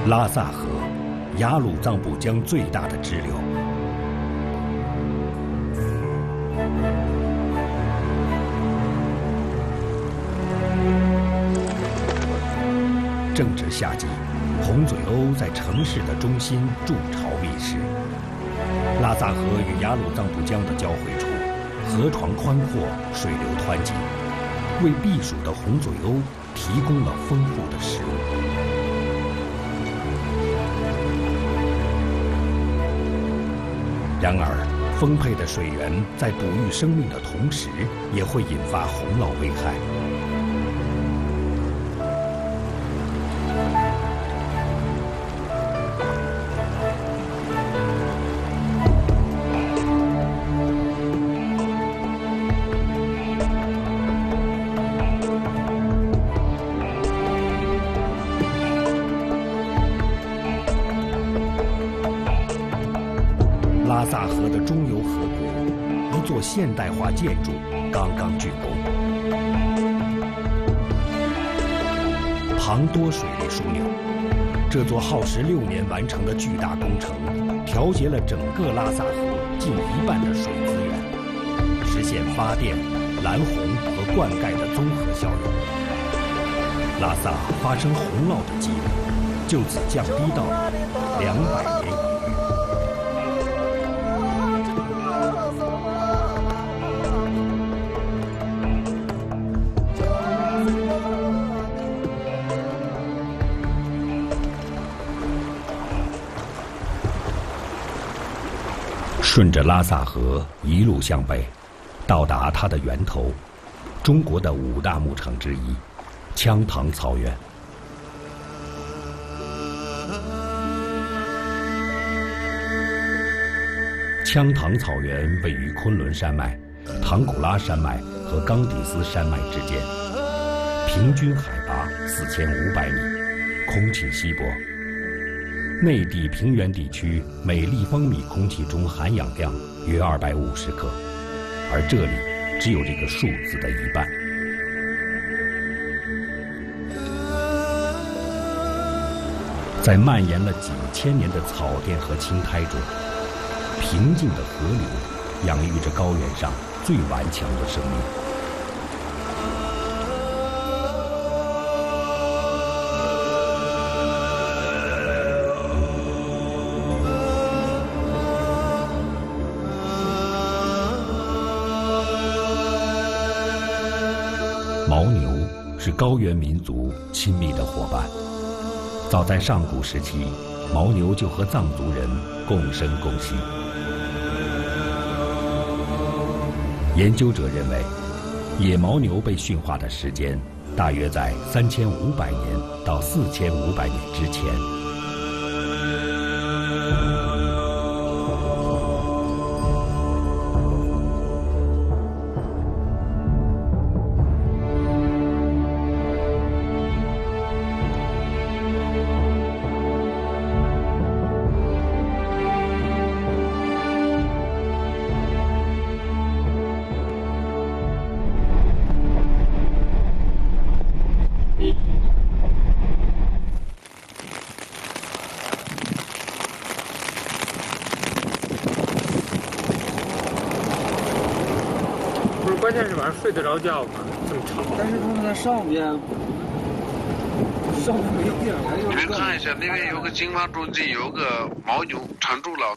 拉萨河，雅鲁藏布江最大的支流。正值夏季，红嘴鸥在城市的中心筑巢觅食。拉萨河与雅鲁藏布江的交汇处，河床宽阔，水流湍急，为避暑的红嘴鸥提供了丰富的食物。然而，丰沛的水源在哺育生命的同时，也会引发洪涝危害。拉萨河的中游河谷，一座现代化建筑刚刚竣工。庞多水利枢纽，这座耗时6年完成的巨大工程，调节了整个拉萨河近1半的水资源，实现发电、拦洪和灌溉的综合效用。拉萨发生洪涝的几率就此降低到了200年一遇。顺着拉萨河一路向北，到达它的源头——中国的5大牧场之一羌塘草原。羌塘草原位于昆仑山脉、唐古拉山脉和冈底斯山脉之间，平均海拔4500米，空气稀薄。内地平原地区每立方米空气中含氧量约250克，而这里只有这个数字的1半。在蔓延了几千年的草甸和青苔中，平静的河流养育着高原上最顽强的生命。牦牛是高原民族亲密的伙伴。早在上古时期，牦牛就和藏族人共生共息。研究者认为，野牦牛被驯化的时间大约在3500年到4500年之前。关键是晚上睡得着觉吗？这么吵。但是他们在上面没电了。你们看一下，那边有个金黄中间有个牦牛缠住了。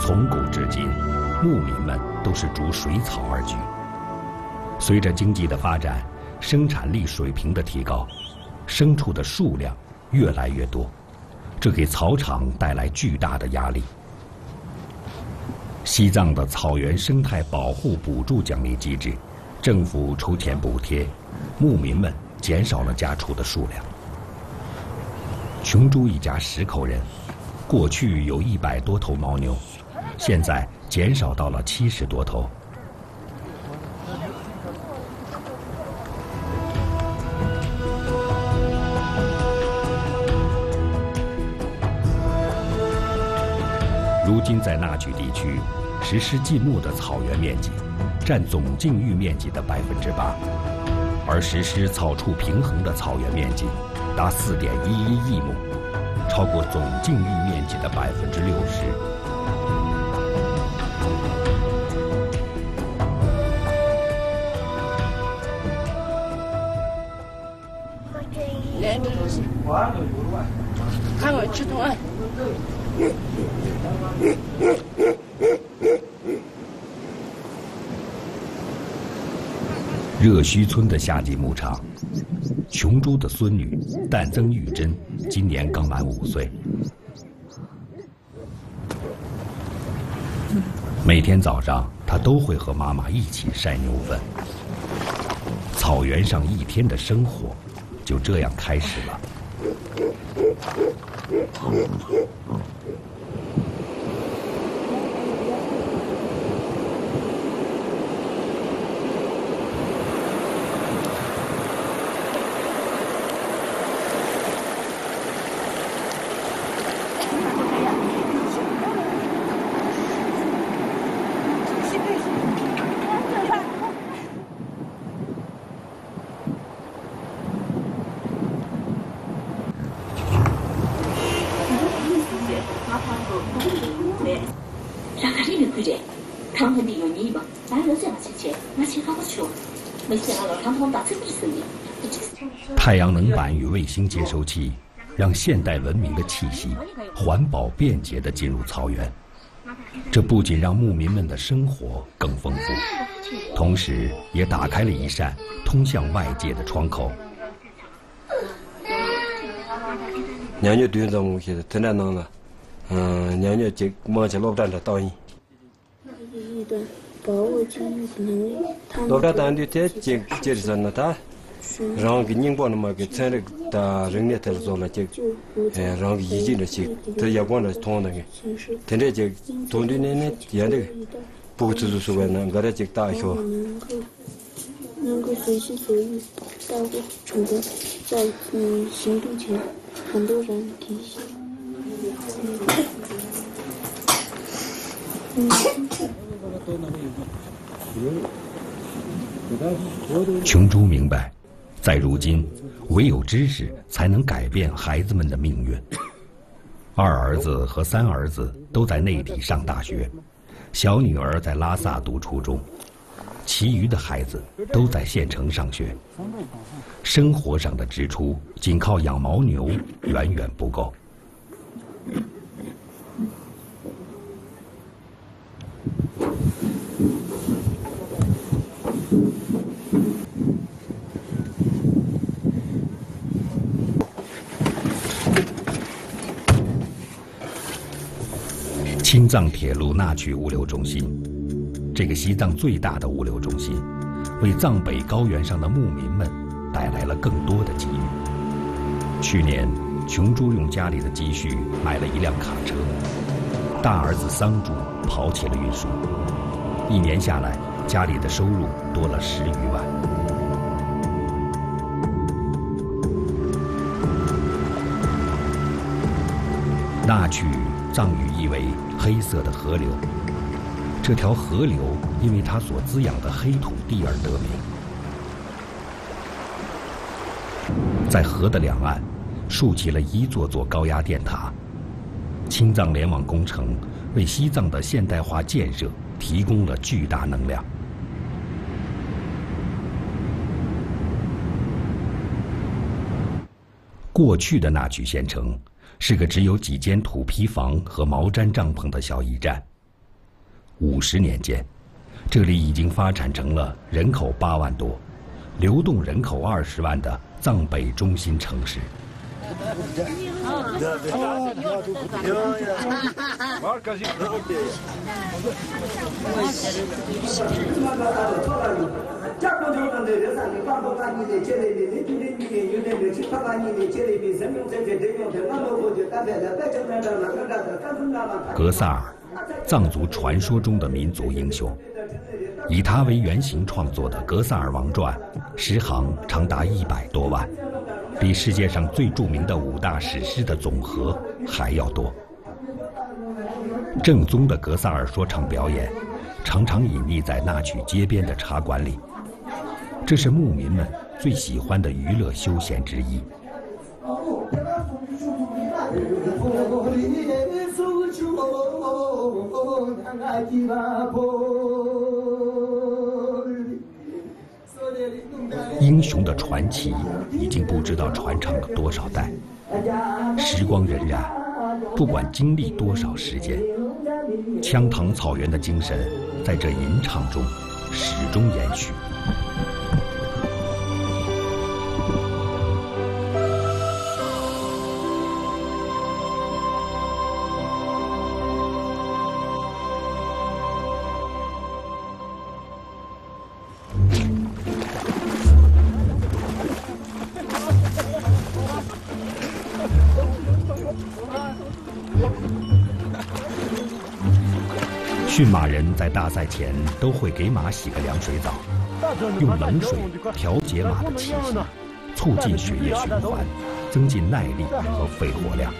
从古至今，牧民们都是逐水草而居。随着经济的发展，生产力水平的提高，牲畜的数量越来越多，这给草场带来巨大的压力。西藏的草原生态保护补助奖励机制，政府出钱补贴，牧民们减少了家畜的数量。琼珠一家10口人，过去有100多头牦牛，现在减少到了70多头。如今在那曲地区，实施禁牧的草原面积占总禁域面积的8%，而实施草畜平衡的草原面积达4.11亿亩，超过总禁域面积的60%。看我吃东西。热须村的夏季牧场，琼珠的孙女旦增玉珍今年刚满5岁。每天早上，她都会和妈妈一起晒牛粪。草原上一天的生活就这样开始了。太阳能板与卫星接收器，让现代文明的气息环保便捷地进入草原。这不仅让牧民们的生活更丰富，同时也打开了一扇通向外界的窗口。娘家队长，我现在太难弄了，娘家这忙起老站的导演。老站单的他接着呢他。让给宁波那么给参的打人家他做了这，让已经的去，他也光了通那个，现在这通的那演的，不只是说那个这大学。能够随心所欲，大获成功，在行动前，很多人提醒。琼珠明白，在如今，唯有知识才能改变孩子们的命运。2儿子和3儿子都在内地上大学，小女儿在拉萨读初中，其余的孩子都在县城上学。生活上的支出仅靠养牦牛远远不够。青藏铁路那曲物流中心，这个西藏最大的物流中心，为藏北高原上的牧民们带来了更多的机遇。去年，琼珠用家里的积蓄买了一辆卡车，大儿子桑珠跑起了运输，1年下来，家里的收入多了10余万。那曲藏语意为黑色的河流，这条河流因为它所滋养的黑土地而得名。在河的两岸，竖起了一座座高压电塔。青藏联网工程为西藏的现代化建设提供了巨大能量。过去的那曲县城是个只有几间土坯房和毛毡帐篷的小驿站， 50年间，这里已经发展成了人口8万多、流动人口20万的藏北中心城市。格萨尔，藏族传说中的民族英雄。以他为原型创作的《格萨尔王传》，诗行长达100多万，比世界上最著名的5大史诗的总和还要多。正宗的格萨尔说唱表演，常常隐匿在那曲街边的茶馆里，这是牧民们最喜欢的娱乐休闲之一。英雄的传奇已经不知道传唱了多少代，时光荏苒，不管经历多少时间，羌塘草原的精神在这吟唱中始终延续。驯马人在大赛前都会给马洗个凉水澡，用冷水调节马的气息，促进血液循环，增进耐力和肺活量。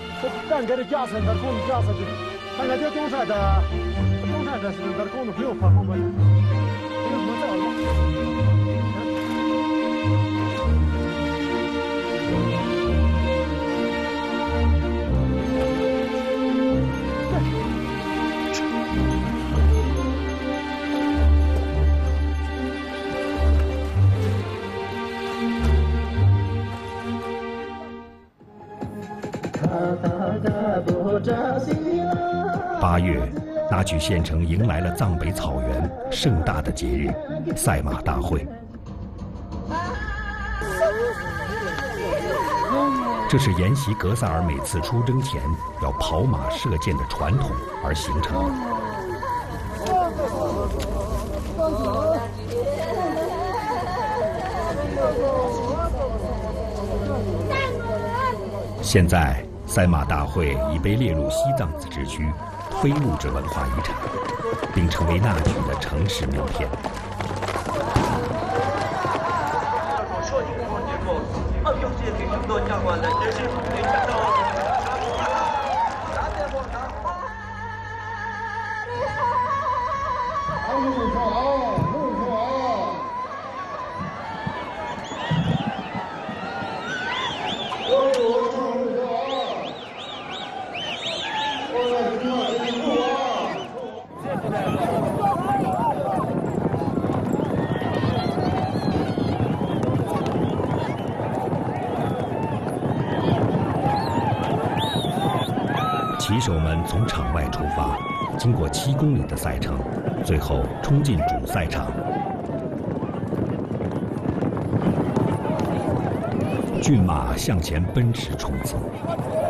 8月，那曲县城迎来了藏北草原盛大的节日——赛马大会。这是沿袭格萨尔每次出征前要跑马射箭的传统而形成的。现在，赛马大会已被列入西藏自治区非物质文化遗产，并成为那曲的城市名片。骑手们从场外出发，经过7公里的赛程，最后冲进主赛场。骏马向前奔驰冲刺，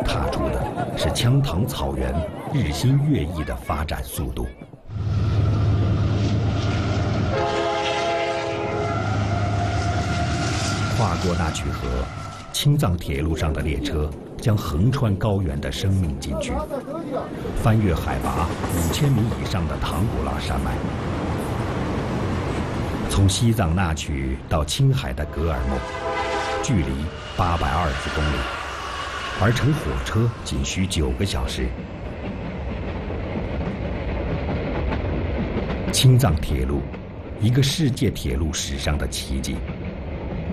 踏出的是羌塘草原日新月异的发展速度。跨过那曲河，青藏铁路上的列车将横穿高原的生命禁区，翻越海拔5000米以上的唐古拉山脉，从西藏那曲到青海的格尔木，距离820公里，而乘火车仅需9个小时。青藏铁路，一个世界铁路史上的奇迹。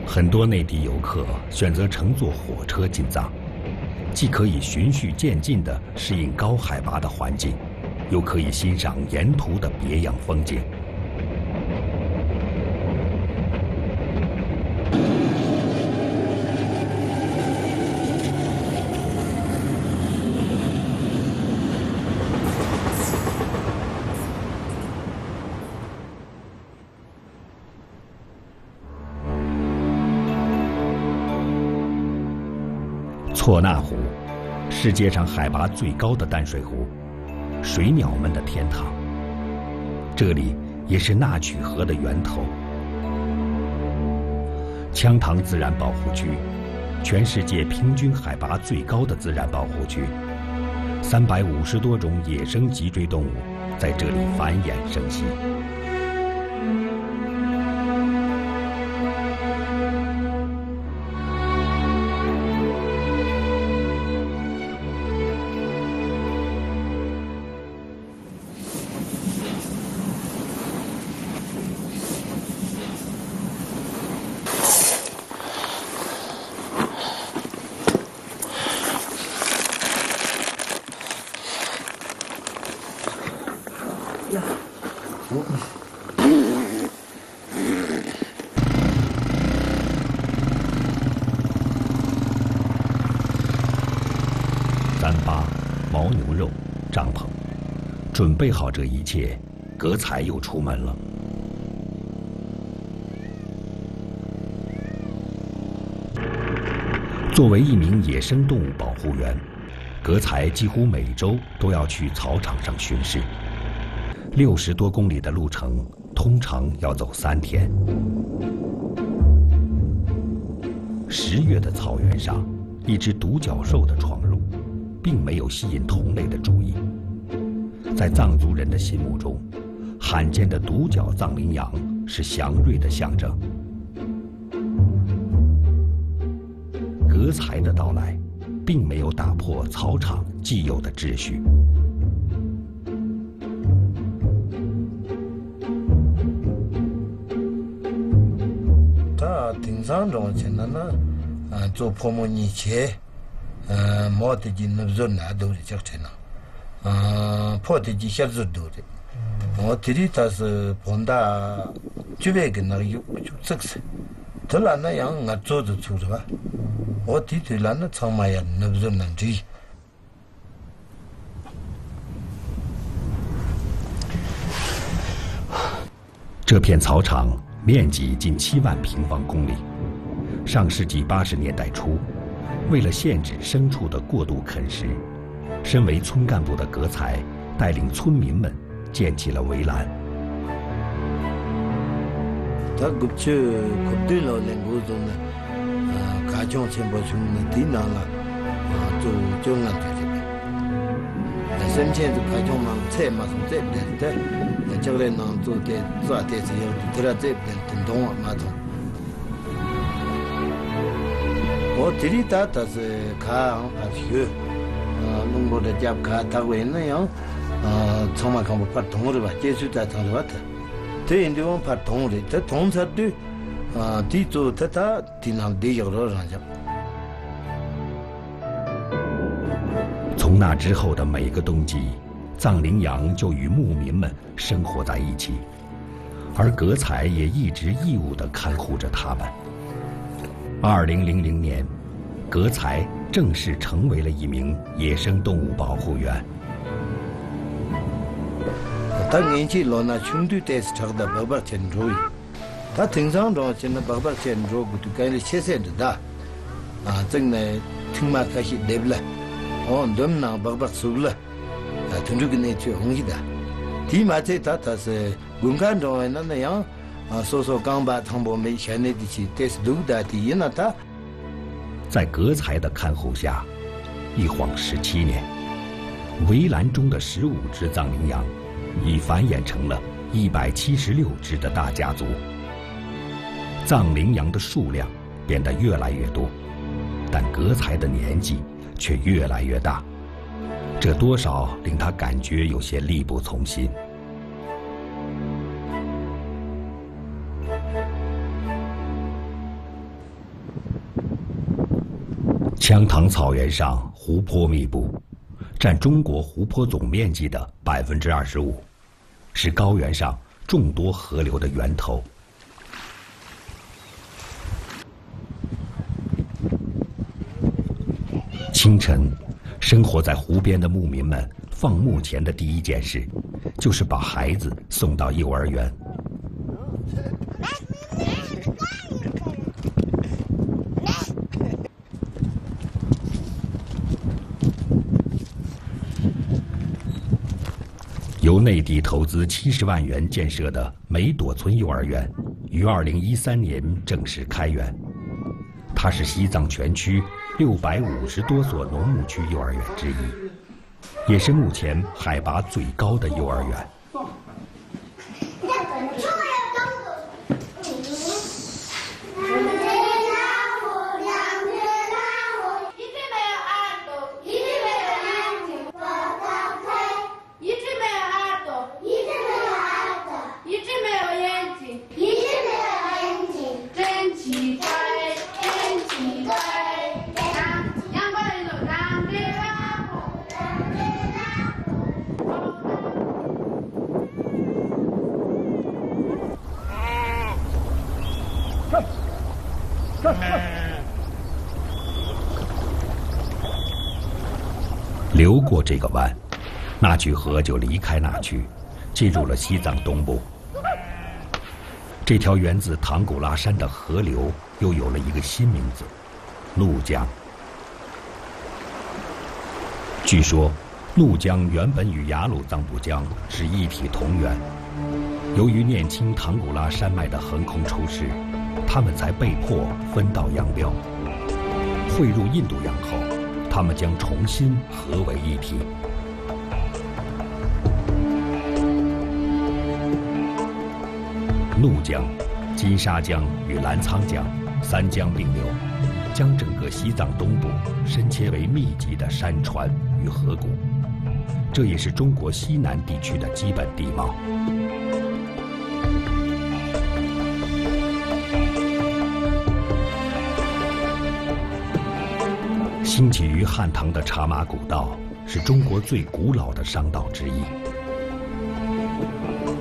很多内地游客选择乘坐火车进藏，既可以循序渐进地适应高海拔的环境，又可以欣赏沿途的别样风景。错那湖，世界上海拔最高的淡水湖，水鸟们的天堂。这里也是纳曲河的源头。羌塘自然保护区，全世界平均海拔最高的自然保护区，350多种野生脊椎动物在这里繁衍生息。糌粑、牦牛肉、帐篷，准备好这一切，葛彩又出门了。作为一名野生动物保护员，葛彩几乎每周都要去草场上巡视。60多公里的路程，通常要走3天。10月的草原上，一只独角兽的闯入，并没有吸引同类的注意。在藏族人的心目中，罕见的独角藏羚羊是祥瑞的象征。葛彩的到来，并没有打破草场既有的秩序。他顶上中现在呢，做泡沫泥切，毛的就那热难都是叫成了，泡的就些热都的。我这里他是碰到就那个那个有这个是，这哪那样我做的出的吧？我弟弟那那长嘛呀，那热难追。这片草场面积近7万平方公里。上世纪80年代初，为了限制牲畜的过度啃食，身为村干部的葛彩带领村民们建起了围栏。他过去过对了两个钟呢，开枪全部从那地上了，就安全的。生前就开枪嘛，菜嘛从这边的，将来能做的做的是要他那这边等动啊马桶。我这里他是看学，弄过的家看他为那样，从嘛看不怕痛的吧，接触在痛的话的，这地方怕痛的，他痛才对，地做他地上地有多上去。从那之后的每个冬季，藏羚羊就与牧民们生活在一起，而葛彩也一直义务地看护着它们。2000年，葛彩正式成为了一名野生动物保护员。他年纪老那兄弟在是长的800千左右，他平常中现在800千左右就干了7岁的，正来听嘛开始对不啦？너무 나 박박 속을 등주기네 저 홍기다 디마체 다타스 군간도 나나야 소소 강바 탕보没钱的去但是都的第那他在葛彩的看护下，一晃17年，围栏中的15只藏羚羊已繁衍成了176只的大家族。藏羚羊的数量变得越来越多，但葛彩的年纪却越来越大，这多少令他感觉有些力不从心。羌塘草原上湖泊密布，占中国湖泊总面积的25%，是高原上众多河流的源头。清晨，生活在湖边的牧民们放牧前的第一件事，就是把孩子送到幼儿园。内地投资70万元建设的梅朵村幼儿园，于2013年正式开园。它是西藏全区650多所农牧区幼儿园之一，也是目前海拔最高的幼儿园。流过这个湾，那曲河就离开那曲，进入了西藏东部。这条源自唐古拉山的河流又有了一个新名字——怒江。据说，怒江原本与雅鲁藏布江是一体同源，由于念清唐古拉山脉的横空出世，他们才被迫分道扬镳。汇入印度洋后，他们将重新合为一体。怒江、金沙江与澜沧江三江并流，将整个西藏东部深切为密集的山川与河谷，这也是中国西南地区的基本地貌。兴起于汉唐的茶马古道是中国最古老的商道之一。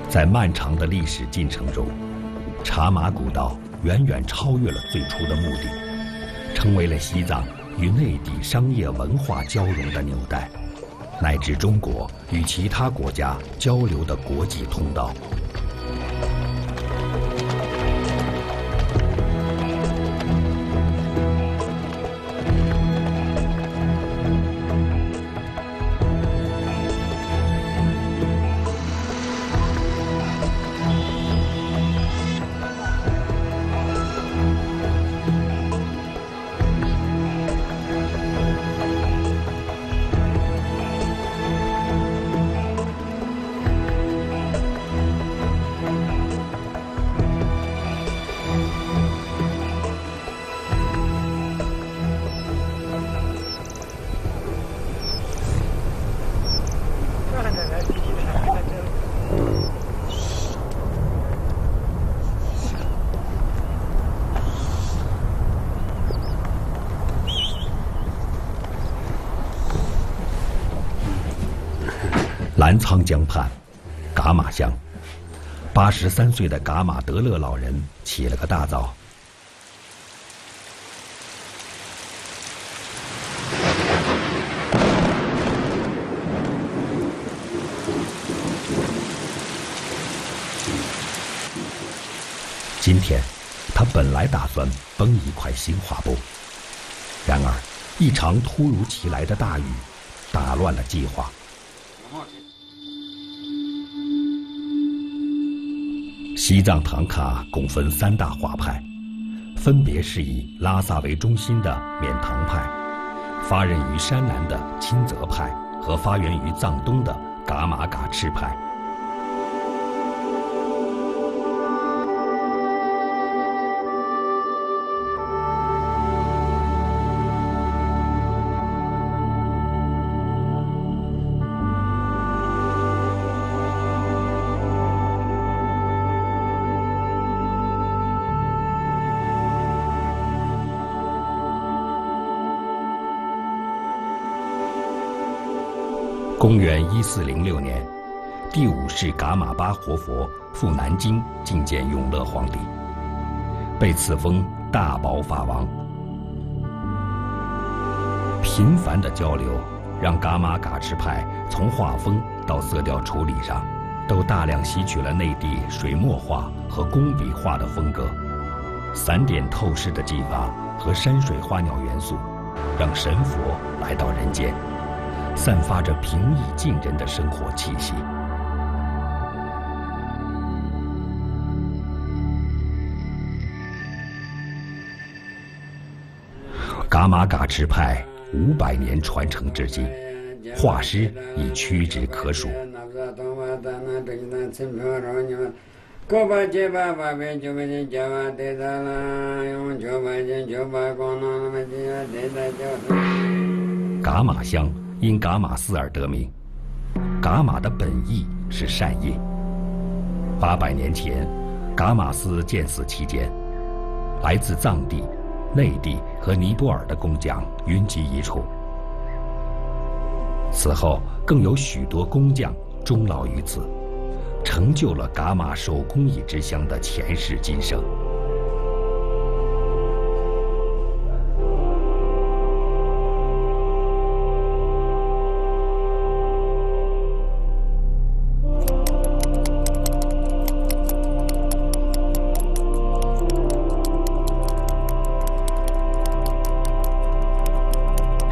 在漫长的历史进程中，茶马古道远远超越了最初的目的，成为了西藏与内地商业文化交融的纽带，乃至中国与其他国家交流的国际通道。澜沧江畔，噶玛乡，83岁的噶玛德勒老人起了个大早。今天，他本来打算崩一块新画布，然而，一场突如其来的大雨打乱了计划。西藏唐卡共分3大画派，分别是以拉萨为中心的缅唐派，发轫于山南的钦泽派和发源于藏东的噶玛噶赤派。公元1406年，第5世噶玛巴活佛赴南京觐见永乐皇帝，被赐封大宝法王。频繁的交流让噶玛噶赤派从画风到色调处理上都大量吸取了内地水墨画和工笔画的风格，散点透视的技法和山水花鸟元素，让神佛来到人间，散发着平易近人的生活气息，噶玛噶持派500年传承至今，画师已屈指可数。噶玛乡因噶玛斯而得名，噶玛的本意是善业。800年前，噶玛斯建寺期间，来自藏地、内地和尼泊尔的工匠云集一处。此后，更有许多工匠终老于此，成就了噶玛手工艺之乡的前世今生。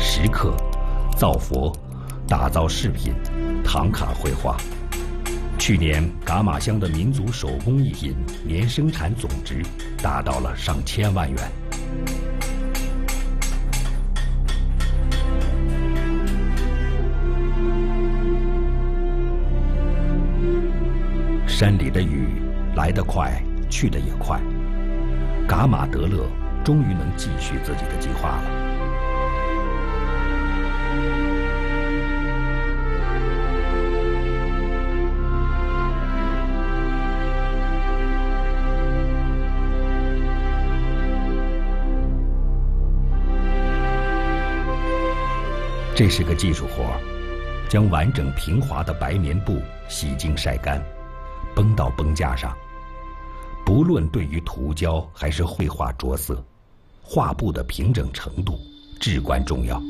石刻、造佛、打造饰品、唐卡绘画。去年，噶玛乡的民族手工艺品年生产总值达到了上千万元。山里的雨来得快，去得也快，噶玛德勒终于能继续自己的计划了。这是个技术活儿，将完整平滑的白棉布洗净晒干，绷到绷架上。不论对于涂胶还是绘画着色，画布的平整程度至关重要。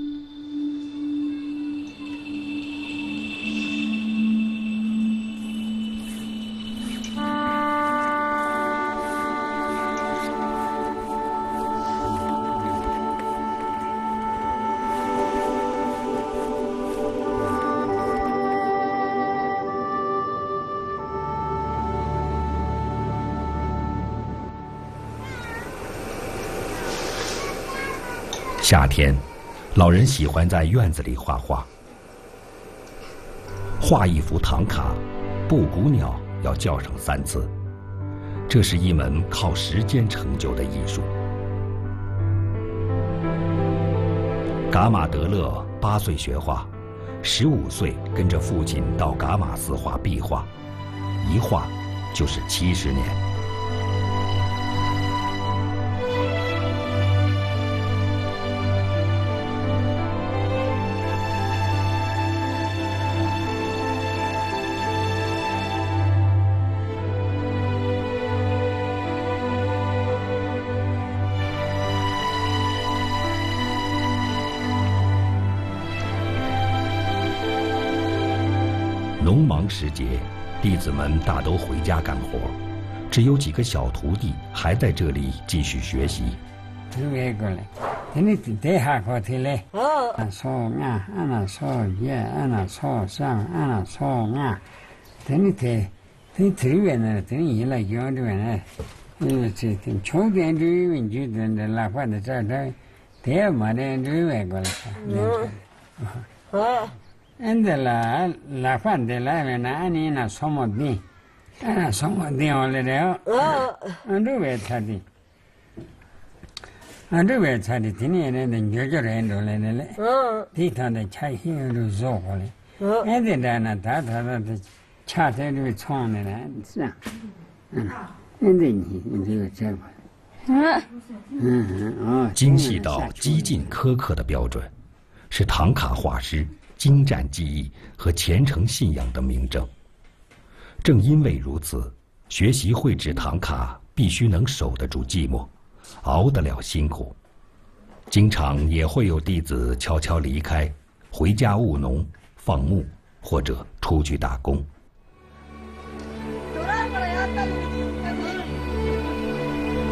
夏天，老人喜欢在院子里画画。画一幅唐卡，布谷鸟要叫上3次，这是一门靠时间成就的艺术。噶玛德勒8岁学画，15岁跟着父亲到噶玛寺画壁画，一画就是70年。农忙时节，弟子们大都回家干活，只有几个小徒弟还在这里继续学习。la fan de la nani na somodi ana somodi ole de andu ve chadi tini ne de nyojo re ndo le ne le ti ta de chai hin ru zo ko le ede da na da de cha de ru chong ne na sa ede ni de che精细到激进苛刻的标准，是唐卡画师精湛技艺和虔诚信仰的明证。正因为如此，学习绘制唐卡必须能守得住寂寞，熬得了辛苦。经常也会有弟子悄悄离开，回家务农、放牧，或者出去打工。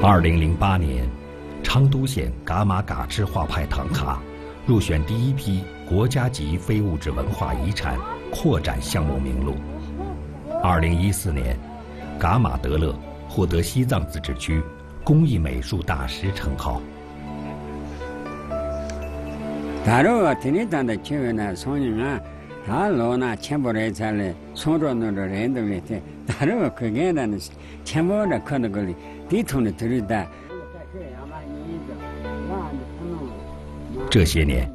2008年，昌都县噶玛噶赤画派唐卡入选第一批国家级非物质文化遗产扩展项目名录。2014年，噶玛德勒获得西藏自治区工艺美术大师称号。 다로 티니탄데 치외나 손이나 다로나 첨보를 잘래 손으로는 렌더리테 다로 그게는 첨보를 커는 걸리 뒤통에 들이다 这些年，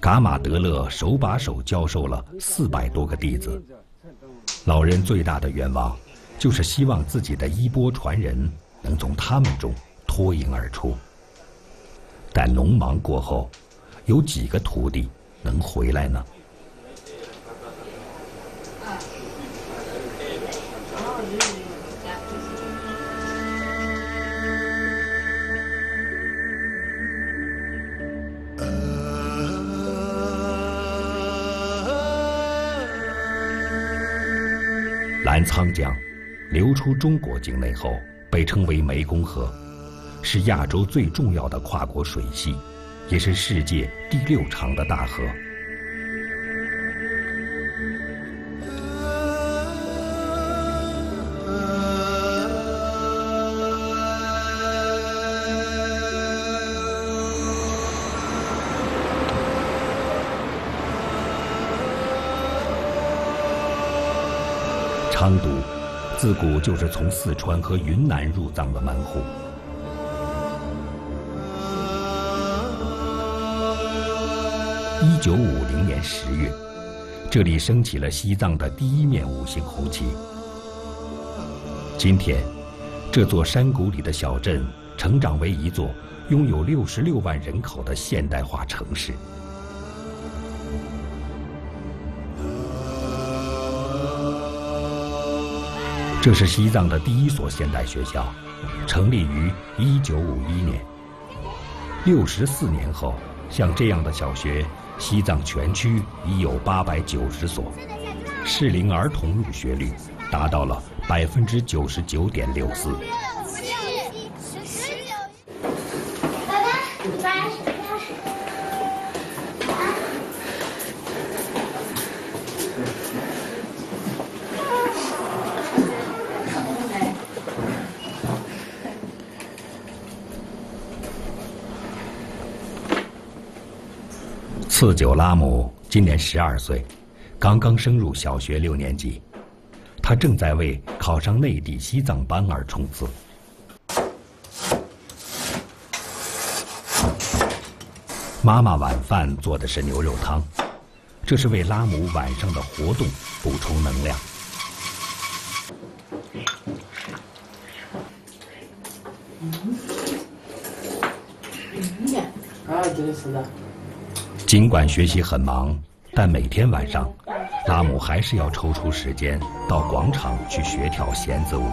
噶玛德勒手把手教授了400多个弟子。老人最大的愿望，就是希望自己的衣钵传人能从他们中脱颖而出。但农忙过后，有几个徒弟能回来呢？澜沧江流出中国境内后，被称为湄公河，是亚洲最重要的跨国水系，也是世界第6长的大河。昌都自古就是从四川和云南入藏的门户。1950年10月，这里升起了西藏的第1面5星红旗。今天，这座山谷里的小镇成长为一座拥有66万人口的现代化城市。这是西藏的第1所现代学校，成立于1951年。64年后，像这样的小学，西藏全区已有890所，适龄儿童入学率达到了99.64%。次九拉姆今年12岁，刚刚升入小学6年级。他正在为考上内地西藏班而冲刺。妈妈晚饭做的是牛肉汤，这是为拉姆晚上的活动补充能量。尽管学习很忙，但每天晚上，拉姆还是要抽出时间到广场去学跳弦子舞。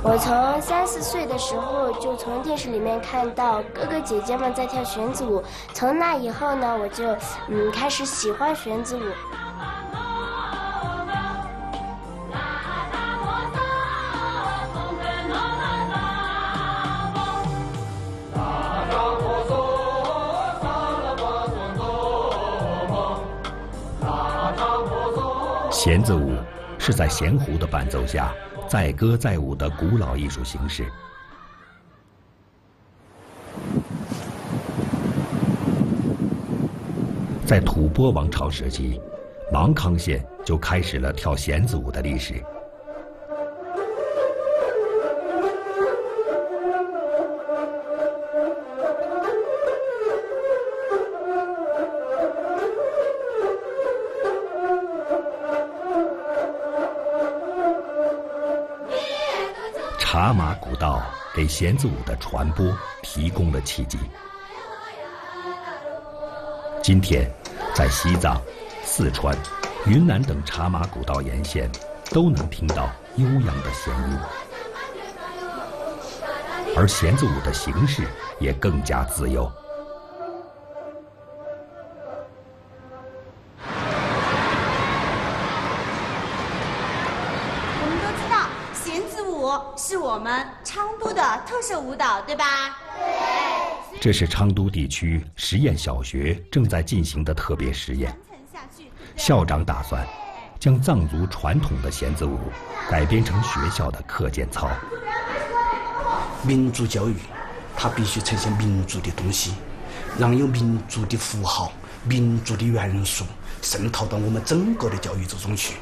我从3、4岁的时候就从电视里面看到哥哥姐姐们在跳弦子舞，从那以后呢，我就开始喜欢弦子舞。弦子舞是在弦胡的伴奏下载歌载舞的古老艺术形式。在吐蕃王朝时期，芒康县就开始了跳弦子舞的历史。茶马古道给弦子舞的传播提供了契机。今天，在西藏、四川、云南等茶马古道沿线，都能听到悠扬的弦音，而弦子舞的形式也更加自由。是我们昌都的特色舞蹈，对吧？对。这是昌都地区实验小学正在进行的特别实验。校长打算将藏族传统的弦子舞改编成学校的课间操。民族教育，它必须呈现民族的东西，让有民族的符号、民族的元素渗透到我们整个的教育之中去。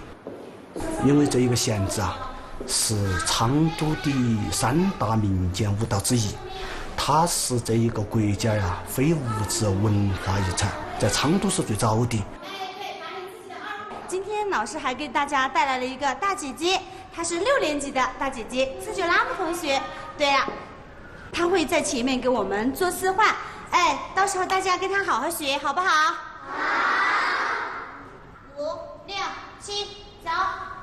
因为这一个弦子啊，是昌都的3大民间舞蹈之一，它是这一个国家呀非物质文化遗产，在昌都是最早的。今天老师还给大家带来了一个大姐姐，她是6年级的大姐姐斯九拉姆同学。对呀，她会在前面给我们做示范，哎，到时候大家跟她好好学，好不好？好。5、6、7，走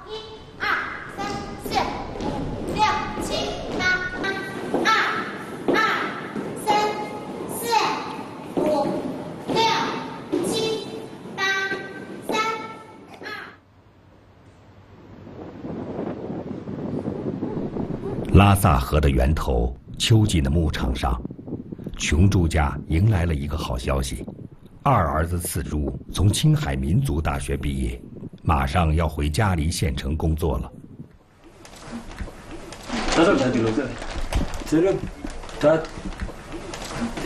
，1、2、3、4、5、6、7、8、2、2、3、4、5、6、7、8、3、2。拉萨河的源头秋季的牧场上，琼珠家迎来了一个好消息：二儿子次珠从青海民族大学毕业，马上要回嘉黎县城工作了。这个他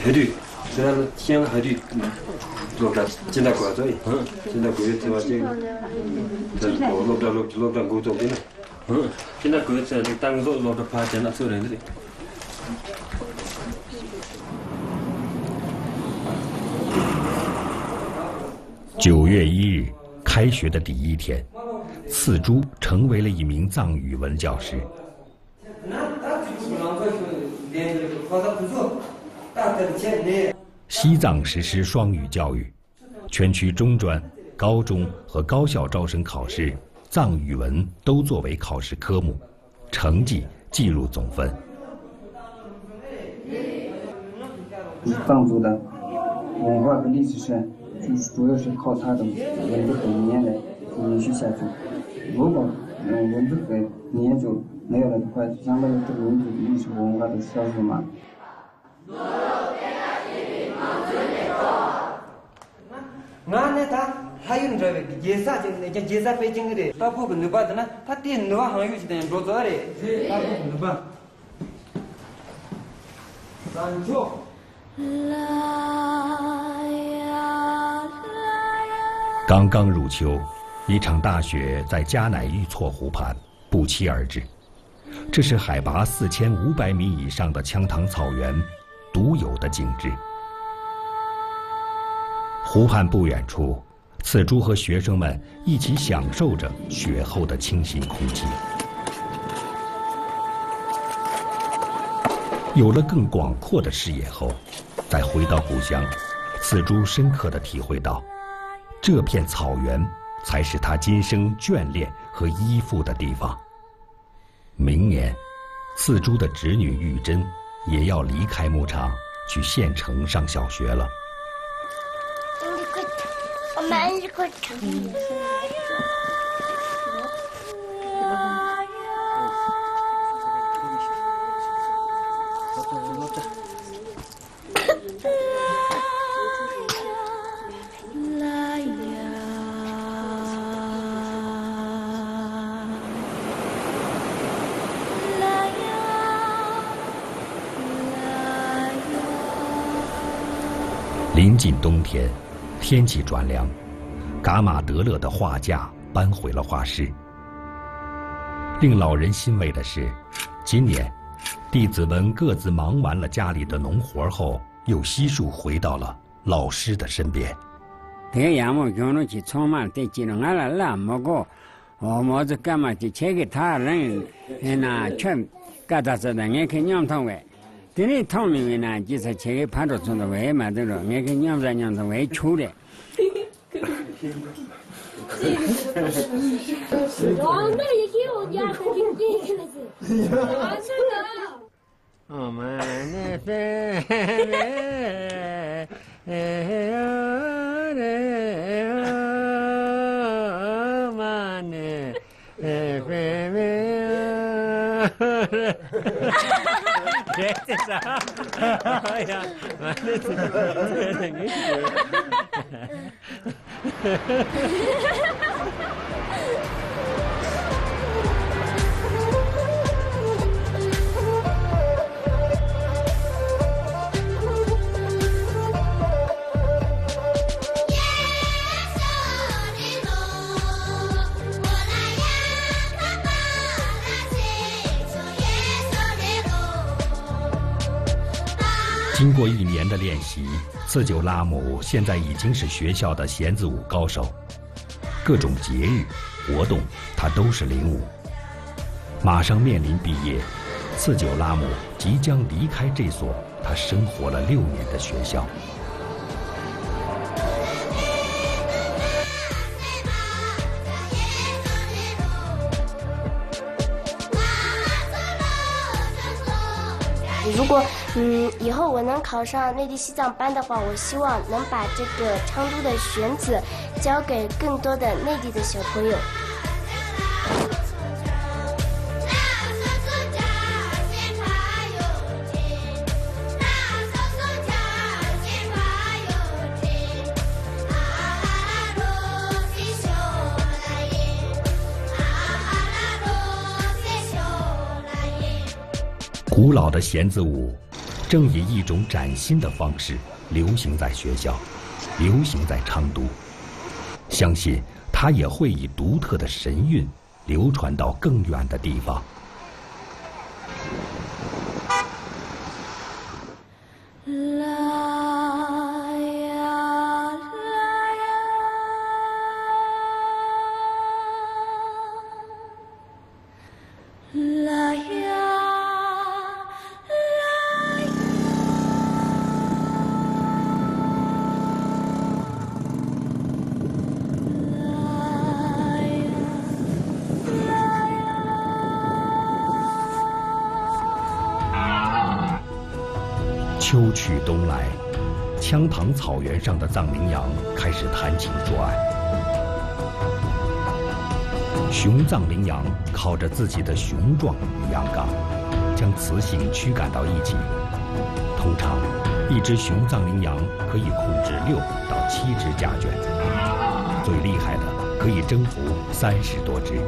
海队，这先海队，落到现在过这里，现在过这话这个，落到工作的呢，现在过这当做落到爬山了，做人的。9月1日，开学的第1天，次珠成为了一名藏语文教师。西藏实施双语教育，全区中专、高中和高校招生考试，藏语文都作为考试科目，成绩计入总分。藏族的文化和历史上，主要是靠它的文字和语言来延续下去。如果文字和语言就没有了的话，相当于这个民族历史文化的消失嘛。那他还有这个介绍北京的，大部分的吧的呢，他电脑行业是点做做的，大部分的吧。三九。刚刚入秋，一场大雪在加乃玉措湖畔不期而至。这是海拔4500米以上的羌塘草原独有的景致。湖畔不远处，次珠和学生们一起享受着雪后的清新空气。有了更广阔的视野后，再回到故乡，次珠深刻地体会到，这片草原才是他今生眷恋和依附的地方。明年，次珠的侄女玉珍也要离开牧场，去县城上小学了。临近冬天，天气转凉，噶玛德勒的画架搬回了画室。令老人欣慰的是，今年弟子们各自忙完了家里的农活后，又悉数回到了老师的身边。这样么讲了去充满的技能了啦，么个我么子干嘛去切给他人，那全疙瘩子的，也可以娘汤味。这里汤里面呢，就是切给盘着种的味嘛，对了，也可以娘的味出的。我们的飞这是啥？哎呀，完了，这个。经过1年的练习，次久拉姆现在已经是学校的弦子舞高手，各种节日活动他都是领舞。马上面临毕业，次久拉姆即将离开这所他生活了6年的学校。如果以后我能考上内地西藏班的话，我希望能把这个昌都的弦子教给更多的内地的小朋友。古老的弦子舞，正以一种崭新的方式流行在学校，流行在昌都。相信它也会以独特的神韵流传到更远的地方。秋去冬来，羌塘草原上的藏羚羊开始谈情说爱。雄藏羚羊靠着自己的雄壮与阳刚，将雌性驱赶到一起。通常，一只雄藏羚羊可以控制6到7只家眷，最厉害的可以征服30多只。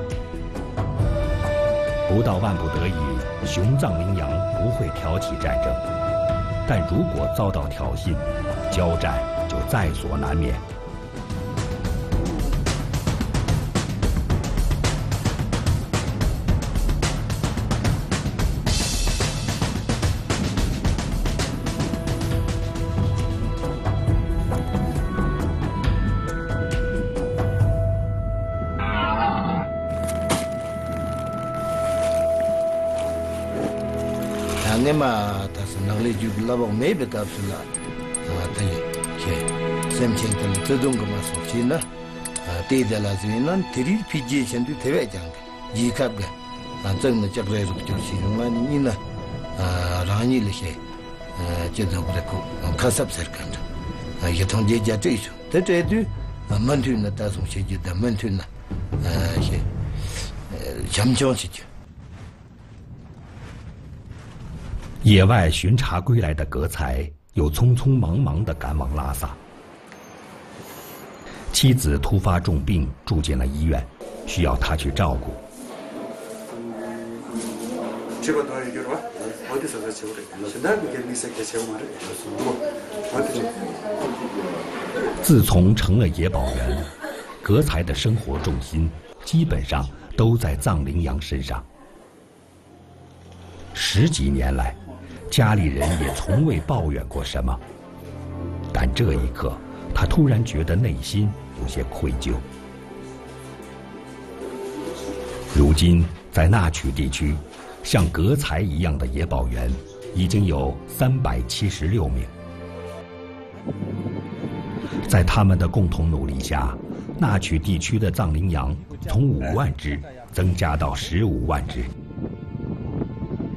不到万不得已，雄藏羚羊不会挑起战争。但如果遭到挑衅，交战就在所难免。那么他是能力就老王没被告诉了，对，先前的这种个嘛说起呢，对的了，所以呢，这里皮节现在特别讲的，一看个，真的讲来说就是嘛，你呢，让你那些，觉得不得够，看什么事干的，一通节家追求，在这里，门徒呢，打从学习的门徒呢，些，强强起去。野外巡查归来的格才又匆匆忙忙地赶往拉萨。妻子突发重病，住进了医院，需要他去照顾。自从成了野保员，格才的生活重心基本上都在藏羚羊身上。10几年来，家里人也从未抱怨过什么，但这一刻，他突然觉得内心有些愧疚。如今，在纳曲地区，像格才一样的野保员已经有376名。在他们的共同努力下，纳曲地区的藏羚羊从5万只增加到15万只。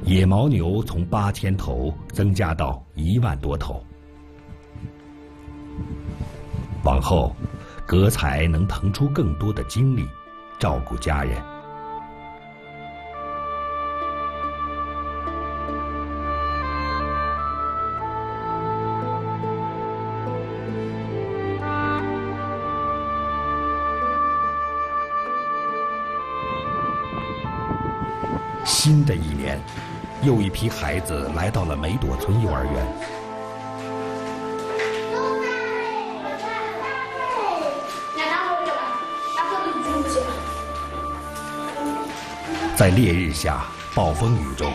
野牦牛从8000头增加到1万多头。往后，格才能腾出更多的精力，照顾家人。新的一年，又一批孩子来到了梅朵村幼儿园。在烈日下、暴风雨中，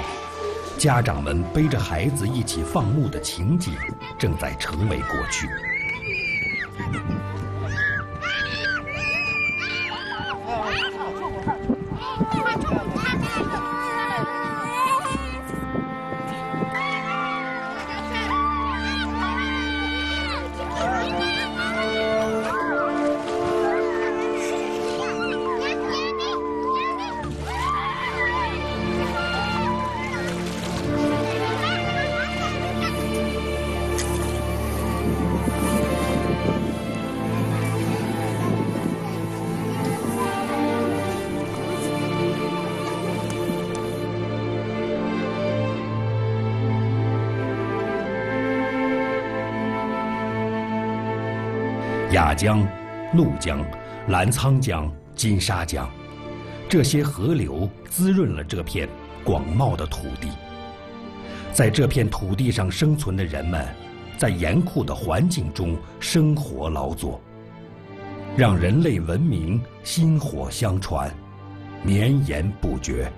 家长们背着孩子一起放牧的情景正在成为过去。雅江、怒江、澜沧江、金沙江，这些河流滋润了这片广袤的土地。在这片土地上生存的人们，在严酷的环境中生活劳作，让人类文明薪火相传，绵延不绝。